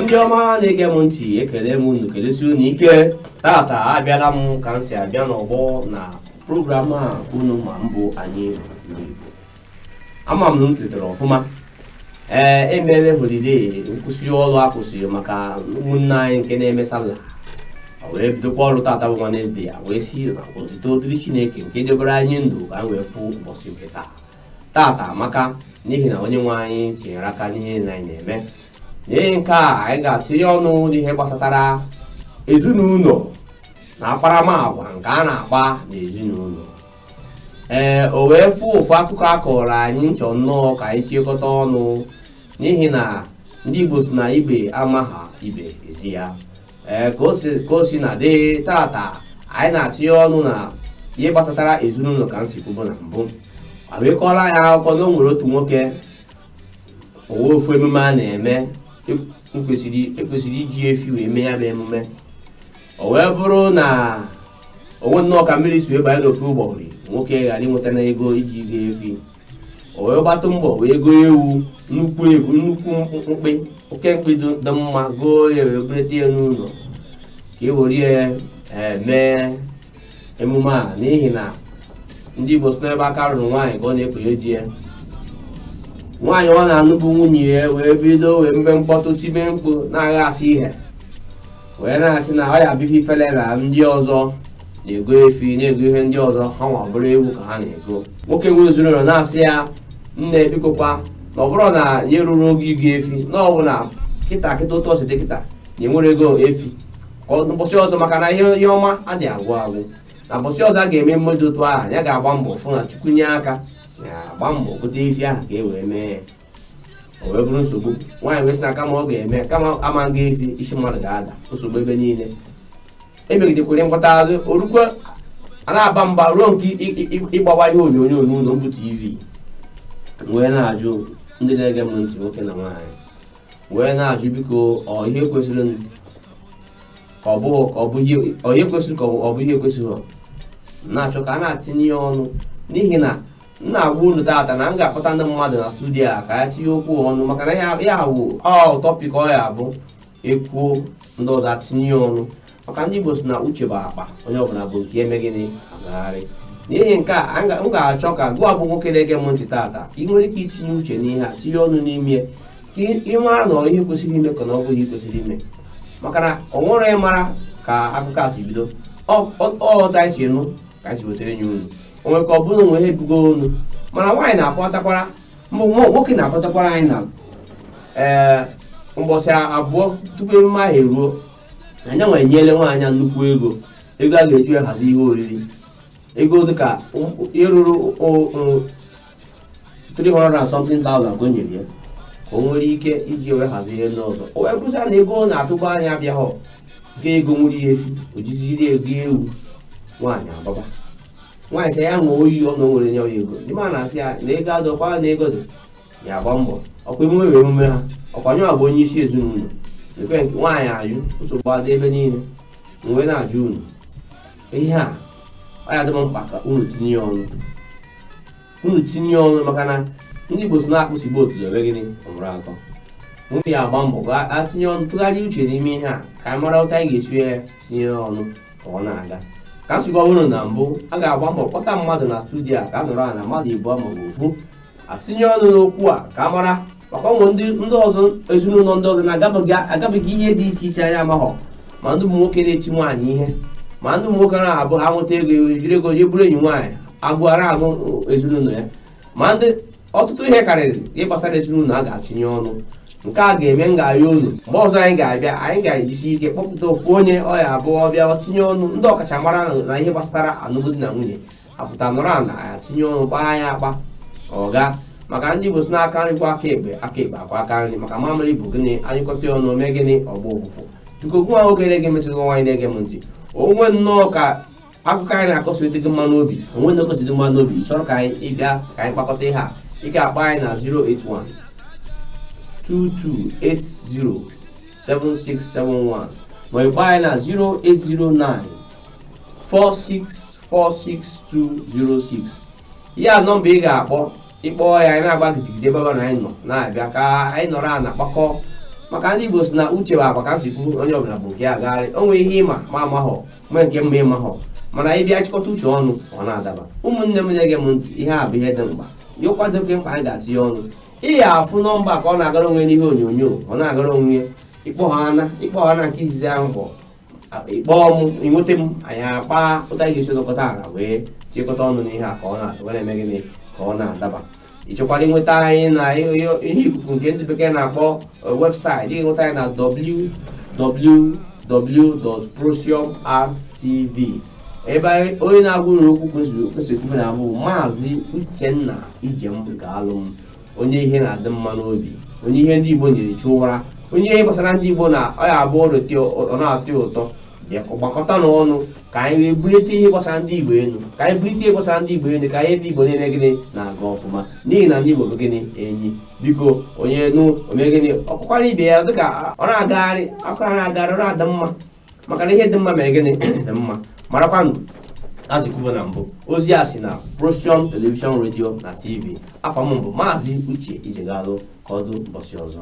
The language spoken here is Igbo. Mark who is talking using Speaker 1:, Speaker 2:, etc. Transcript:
Speaker 1: ndị ọma na-ege m ntị ekele m unu kelesi unu ike tata abịala m ka m si abịa n'ọgbọ na program a unu ma mbụ anyị Igbo ama m m tetara ọfụma emere holiday nkwụsị ọrụ akwụsịrị maka ụmụnne anyị nke na-eme sala wee bidokwa ọrụ tata bụ Wednesday wee si na otito dịrị Chineke nke debere anyị ndụ ka anyị wee fụ ụbọchị nke tata maka n'ihi na onye nwe anyị tinyere aka n'ihe na anyị na-eme n'ihi nke a anyị ga-atụnye ọnụ n'ihe gbasatara ezinụlọ na akparamagwa nke a na-agba n'ezinụlọ. O wee fụ ụfụ akụkọ akọrọ anyị nchọ nnọọ ka anyị tiekọta ọnụ n'ihi na ndị Igbo si na ibe amaha ibe ezi ya. Ka o si na dị tata anyị na-atụnye ọnụ na ihe gbasatara ezinụlọ ka m si kwubu na mbụ abịakọla anyị akụkọ na o nwere otu nwoke owe ofu emume a na-eme ekwesịrị iji efi wee mee ya bụ emume. O wee bụrụ na onwe nnọọ ka mmiri si wee banye n'oke ụgbọghọrị nwoke ghara inweta na ego iji go efi. O wee gbatụ mbọ wee goo ewu nnukwu mkpi oke mkpi dị mma goo ya wee burete ya n'ụlọ ka e were ya mee emume a n'ihi na ndị Igbo si n'ebe aka rụrụ nwaanyị ka ọ na-ekwenye di ya. Nwaanyị ọ na-anụbụ nwunye ya wee bido wee mbe mkpọtụ tibe mkpu na-agha asị ihe wee na-asị na ọ ya bịa ifele na ndị ọzọ na-ego efi na-ego ihe ndị ọzọ ha nwa bụrụ ewu ka ha na-ego. Nwoke nwe ezinụlọ na-asị ya nne bikokwa na ọ bụrụ na ya ruru oge ịgo efi na ọ bụ na kịta ụtọ osite kịta na enwere ego efi ụbọchị ọzọ maka na ihe ọma adịghị agwụ agwụ na ụbọchị ọzọ a ga-eme mmadụ otu ahụ ya ga-agba mbọ fụ na Chukwu nye aka na-agba mbọ gote efi ahụ ka e wee mee ya. O wee bụrụ nsogbu nwaanyị wee sị na kama ọ ga-eme kama ama nga efi isi mmadụ ga-ada nsogbu ebe niile emegidekwere mkpọta azụ orukwe a na-aba mba ruo nke ịgbawa ihe onyonyo n'ụlọ mbụ TV. Wee na-ajụ ndị na-ege m ntị nwoke na nwaanyị wee na-ajụ biko ọ ihe kwesịrị ka ọ bụ ihe kwesịrị ka ọ bụ ihe kwesịrị na-achọ ka a na-atinye ya ọnụ n'ihi na nna agwa unu tata na m ga-akpọta ndị mmadụ na studio a ka ya tinye okwu ọnụ maka na ya wụ tọpik ọ ya bụ ekwuo ndị ọzọ atinye ọnụ maka ndị Igbo si na uche bụ akpa onye ọbụla bụ nke eme gịnị agagharị. N'ihi nke a m ga-achọ ka gụọ bụ nwoke na-ege m ntị tata ị nwere ike itinye uche n'ihe a tinye ọnụ n'ime ka ị mara na ihe kwesịrị ime ka na ọ bụghị ihe kwesịrị ime maka na ọ nwere ịmara ka akụkọ a si bido ọta anyị si nụ ka anyị si wetara enyi unu o nwere ka ọ bụrụ onwe ha ebugo unu mana nwaanyị na-akpọtakwara nwoke na-akpọtakwara anyị na mbọsị abụọ tupu emume ahụ eruo anya nwere nyele nwaanyị nnukwu ego a ga-eji hazi ihe oriri ego dịka ịrụrụ 300,000 ka o nyere ya ka o nwere ike iji wee hazi ihe ndị ọzọ. O wee bụrụsa na ego na-atụkwa anya abịaghọ nke ego nwere ihe efi o jiziri ego ewu nwaanyị agbaba. Nwaanyị sị ya ṅụọ oyi ọ na o nwere nye ya ego ndị ma na-asị ya na ego adọkwa na ego dị ya agba mbọ ọkwa emume wee emume ha ọkwa nye bụ onye isi ezinụlọ ekwe nke nwaanyị ajụ nsogbu adị ebe niile wee na-ajụ unu ihe a ọ ya dị m mkpa ka unu tinye ọnụ maka na ndị Igbo so na-akpụsigbo otu ebe gịnị ọmụrụ atọ nwunye ya agba mbọ ga tinye ọnụ tụgharịa uche n'ime ihe a ka anyị mara ụta anyị ga-esi ya tinye ọnụ ka ọ na-aga. Ka nsogbu ọhụrụ na mbụ a ga-agba mbọ kpọta mmadụ na studio a ka a nọrọ a na mmadụ ịbụọ ma ọ bụ ofu atinye ọnụ n'okwu a ka a mara maka ụmụ ndị ọzọ ezinụlọ ndị ọzọ na-agabeghị ihe dị iche iche anya amaghọ ma ndị ụmụ nwoke na-eti nwaanyị ihe ma ndị ụmụ nwoke na-abụ ha nweta ego jiri ego jee bụrụ enyi nwaanyị agụghara agụ ezinụlọ ya ma ndị ọtụtụ ihe karịrị ịgbasara ezinụlọ a ga-atinye ọnụ. Nke a ga-eme m ga-arịọ unu mgbe ọzọ anyị ga-abịa anyị ga-ejisi ike kpọpụta ofu onye ọya abụọ ọbịa tinye ọnụ ndị ọkachamara na ihe gbasara alụmdi na nwunye apụta nọrọ na tinye ọnụ gbaa ya akpa ọga maka ndị Igbo si n'aka nri kwa aka ekpe akwa aka nri maka mamịrị bụ gịnị anyị kọta ọnụ mee gịnị ọgba ụfụfụ biko gwa nwoke na-ege metụta nwaanyị na-ege m ntị onwe nnọọ ka akụkọ anyị na-akọsị dị gị mma n'obi onwe ndị ọkọsị dị mma n'obi chọrọ ka anyị ịbịa ka anyị kpakọta ihe a ị ga-akpọ anyị na 081-2280-7671 ma ịkpọ anyị na 08094646206 ya nọmba ị ga-akpọ ịkpọ ya anyị na-agba gidigidi ebe na anyị nọ na-abịa ka anyị nọrọ a na-akpakọ maka ndị Igbo si na uche bụ akwa ka nsogbu onye ọbụla bụ nke agagharị o nwee ihe ịma ma amahọ nwee nke mma ịmahọ mana ịbịa chịkọta uche ọnụ ọ na-adaba ụmụnne m na-ege m ntị ihe a bụ ihe dị mkpa ihe ụkwado oke mkpa anyị ga-atinye ọnụ ihe afụ nọmba ka ọ na-agara onwe n'ihe onyonyo ọ na-agara onwe ya ịkpọ ha na nke izizi ahụ bụ ịkpọọ m ịnweta m anyị akpa ụta iji sodokọta ala wee chịkọta ọnụ n'ihe a ka ọ na-eme gịnị ka ọ na-adaba ịchọkwara ịnweta anyị na ihe ikuku nke ndị bekee na-akpọ webụsaịtị ịnweta anyị na www.procyonrtv ebe onye na-agwa uru okwu kwesịrị na-abụ Mazi Uchenna Ijegalu onye ihe na-adị mma n'obi onye ihe ndị Igbo nyere chi ụra onye ihe gbasara ndị Igbo na ọ ya abụọ ọ na-atọ ụtọ gbakọta n'ọnụ ka anyị wee bulite ihe gbasara ndị Igbo elu ka anyị bulite ihe gbasara ndị Igbo elu ka anyị ndị Igbo niile gịnị na-aga ọfụma n'ihi na ndị Igbo bụ gịnị enyi biko onye ome gịnị ọkụkwara ibe ya dịka ọ na-agagharị akụra na-agagharị ọ na-adị mma maka na ihe dị mma mere gịnị dị mma marakwanụ azịkwuo na mbụ ozi a si na Procyon telivishọn redio na TV afọ m bụ Mazi Uche Ijegalu ka ọdụ ụbọchị ọzọ